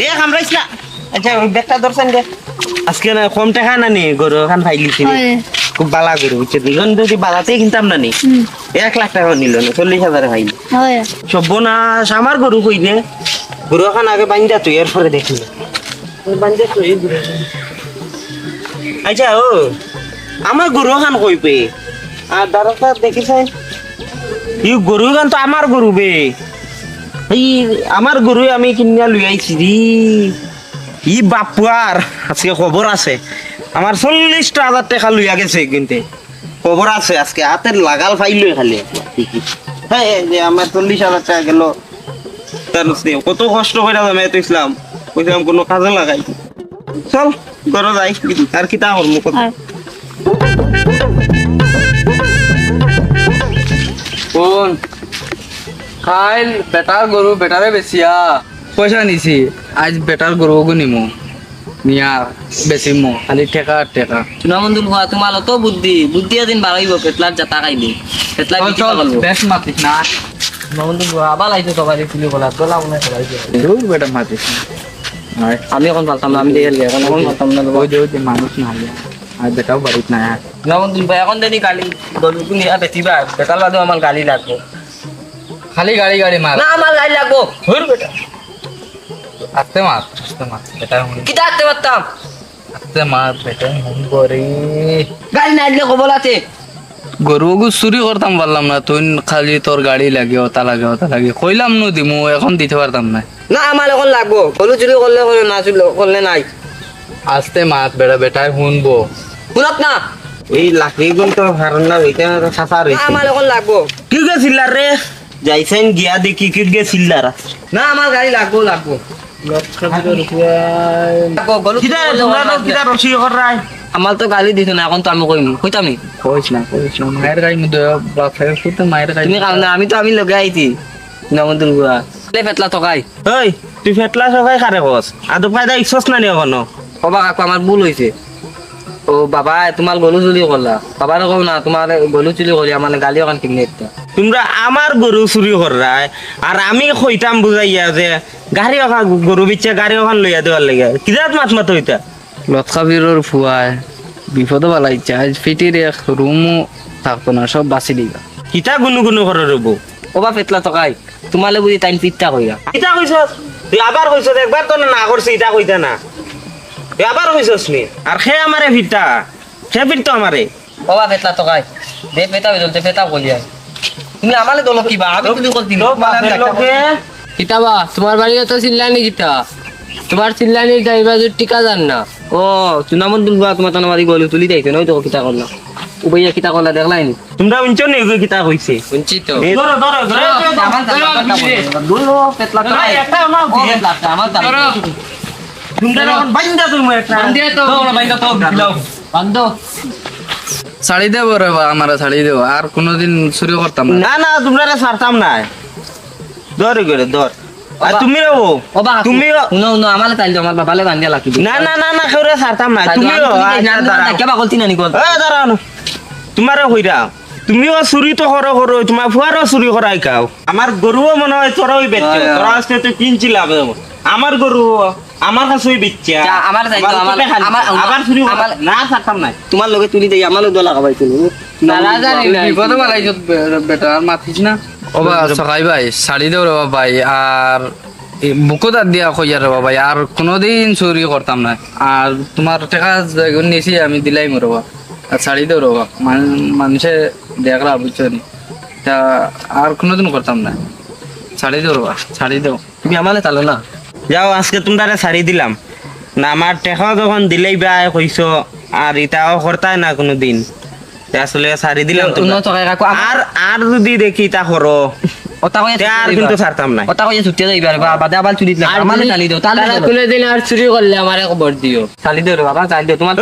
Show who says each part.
Speaker 1: এ কামড়াইছ না আচ্ছা ওই ব্যাগটা ধরছেন দে আজকে না কম টাকা না নি গরু খান ফাইলিছি খুব বালা গরু হচ্ছে দুজন যদি বালাতেই কিনতাম না নি 1 লাখ টাকা নিল না 40,000 ফাইল সর্বনাশ আমার গরু কই দে গরু খান আগে বান্ধা তুই এরপরে দেখি বান্ধা তুই আচ্ছা ও আমার গরু খান কই পে আর দাঁড়াটা দেখিছেন ইউ গরু খান তো আমার গরু বে এই আমার গরু আমি কিনিয়া লই আইছি রে ই বাপুয়ার আজকে খবর আছে আমার 40,000 টাকা লইয়া গেছে কিনতে খবর আছে আজকে হাতের লাগাল ফাইলই খালি হ্যাঁ যে আমার 40,000 টাকা গেল কত কষ্ট করে জমাইতে ইসলাম কইলাম কোনো কাজে লাগাই চল ঘরে যাই আর কিতা করবো কত
Speaker 2: কোন খাইল বেটার গরু বেটারে বেচিয়া পয়সা নিছি আজ বেটার গরু নিমু নিয়া বেচিমু খালি টেকা টেকা
Speaker 3: চুনামন্দুল হওয়া তোমার তো বুদ্ধি বুদ্ধি এদিন বাড়াইব পেটলার জাতা খাইলে পেটলা বিক্রি করবো
Speaker 2: বেশ মাতিস না
Speaker 3: চুনামন্দুল হওয়া আবার লাইছে তবারি ফুলি বলা তোলা মনে হয়
Speaker 2: দূর বেটা মাতিস না
Speaker 3: আমি এখন পারতাম না আমি দেখে এখন এখন পারতাম না
Speaker 2: ওই যে মানুষ না আর বেটাও বাড়িত না
Speaker 3: চুনামন্দুল ভাই এখন দেনি গালি গরু নিয়ে বেচিবা পেটাল বাদে আমার গালি লাগবে
Speaker 2: খালি গাড়ি গাড়ি মার
Speaker 3: না আমার গালি লাগবো হুর বেটা
Speaker 2: আস্তে মার বেটা
Speaker 3: কিতা আনতে পারতাম
Speaker 2: আস্তে মার বেটা হুন করে
Speaker 3: গালি না দিলে খবর আছে
Speaker 2: গরু চুরি করতাম পারলাম না তুই খালি তোর গাড়ি লাগে ওটা লাগে কইলাম নো দিমু এখন দিতে পারতাম না
Speaker 3: না আমার এখন লাগবো গরু চুরি করলে না চুরি করলে নাই
Speaker 2: আস্তে মাত বেটা বেটায় শুনবো
Speaker 3: শুনত না
Speaker 1: এই লাকড়ি গুণ তো হারন না ওইটা সাফা রইছে
Speaker 3: আমার এখন লাগবো
Speaker 1: কি গেছিল রে যাইছেন গিয়া দেখি কি গেছিল
Speaker 3: না আমার গাড়ি লাগবো লাগবো আমার তো গালি দিছ না এখন তো আমি কইম কইতাম নি
Speaker 2: কইস না মায়ের গাড়ির মধ্যে মায়ের গাড়ি
Speaker 3: তুমি কাম না আমি তো আমি লগে আইছি নমন্দুল গুয়া ফেতলা তকাই
Speaker 1: ওই তুই ফেটলা সবাই খারে কস আদু ফায়দা ইচ্ছস না নি এখনো
Speaker 3: কবা কাকু আমার ভুল হয়েছে ও বাবা তোমার গলু চুরি করলা বাবার কম না তোমার গলু চুরি করি আমার গালি ওখান কিনে একটা
Speaker 1: তোমরা আমার গরু চুরি করাই আর আমি কইতাম বুঝাইয়া যে গাড়ি ওখান গরু বিচ্ছে গাড়ি ওখান লইয়া দেওয়ার লাগে কিজাত মাত মাত হইতা
Speaker 2: লতকাবিরর ফুয়ায় বিপদে বালাইছে আজ ফিটির এক রুমও থাকতো না সব বাঁচি দিবা
Speaker 1: কিতা গুনু গুনু করে রব
Speaker 3: ওবা ফেতলা তকাই তোমালে বুঝি টাইম পিঠটা কইরা
Speaker 1: কিতা কইছস তুই আবার কইছস একবার তো না করছিস এটা কইতা না তুই আবার কইছস নি আর খে আমারে ফিরতা খে ফিরতো আমারে
Speaker 3: ওবা ফেতলা তকাই দে ফেতা বলতে ফেতা বলিয়া তুমি আমালে দল কিবা আমি তুমি কল দিন
Speaker 4: কিতাবা তোমার বাড়ি তো চিল্লানি কিতা তোমার চিল্লানি ড্রাইভার টিকা জান না
Speaker 3: ও চুনামন্দুল গুয়া তোমার তানবাড়ি গলু তুলি দিয়েছে নয় তো কিতা করলা উবাইয়া কিতা করলা দেখলাই নি
Speaker 1: তোমরা উঞ্চন নি কিতা কইছে
Speaker 4: শুনছি তো
Speaker 1: এই ধরো ধরো
Speaker 3: দুলো ফেতলা তকাই
Speaker 1: একটা না
Speaker 3: আমার
Speaker 1: তোমরা এখন বাইন্দা তুমি একটা
Speaker 4: বান্ধিয়া তো
Speaker 1: বাইন্দা তো দিলাও
Speaker 4: বান্ধ
Speaker 2: ছাড়ি দেবো রে আমার ছাড়ি দেবো আর কোনোদিন চুরি করতাম না
Speaker 1: না না তোমরা ছাড়তাম না ধরে করে ধর আর তুমি রবো
Speaker 3: ওবা
Speaker 1: তুমি
Speaker 3: উনো উনো আমালে তাইল আমার বাবালে বান্ধিয়া লাগি
Speaker 1: না না না না কেউরে ছাড়তাম না তুমিও
Speaker 3: কেবা গলতি না নি গল
Speaker 1: দাঁড়াও তোমারও কইরা তুমিও চুরি তো করো তোমার ফুয়ারও চুরি করাই খাও আমার গরুও মনে হয় তোরাই বেচছে তোরা আসতে তুই কিনছিলাম আমার গরু আমার কাছেই বেচছে
Speaker 3: আমার চাই তো
Speaker 1: আবার চুরি না ছাড়তাম না
Speaker 3: তোমার লগে তুলি দেই আমালে দলা খাবাই তুলি
Speaker 4: না জানি না
Speaker 2: বিপদে বালাইছ বেটা আর মাতিস না ওবা সকাই ভাই ছাড়ি দেও রে ভাই আর বুকুত দিয়া কইয়া রে ভাই আর কোনোদিন চুরি করতাম না আর তোমার টাকা নিয়েছি আমি দিলাই মরবা আর ছাড়ি দেও রে মানুষে দেখলা বুঝছো নি তা আর কোনোদিন করতাম না ছাড়ি দেও রে ছাড়ি দেও
Speaker 3: তুমি আমালে তালো না
Speaker 1: যাও আজকে তোমরা ছাড়ি দিলাম না আমার টেকা যখন দিলেই বা কইছো আর এটাও করতাই না কোনোদিন আসলে ছাড়ি দিলাম
Speaker 3: উনো তকাই কাকু
Speaker 1: আর যদি দেখি তা করো
Speaker 3: ওটা কইয়া
Speaker 1: আর কিন্তু ছাড়তাম না
Speaker 3: ওটা কইয়া ছুটিয়া যাইবার বাদে আবার চুরি দিলাম আমালে চালি দাও তাহলে
Speaker 4: কোনোদিন আর চুরি করলে আমারে খবর দিও
Speaker 3: চালি দাও রে বাবা চালি দাও তোমার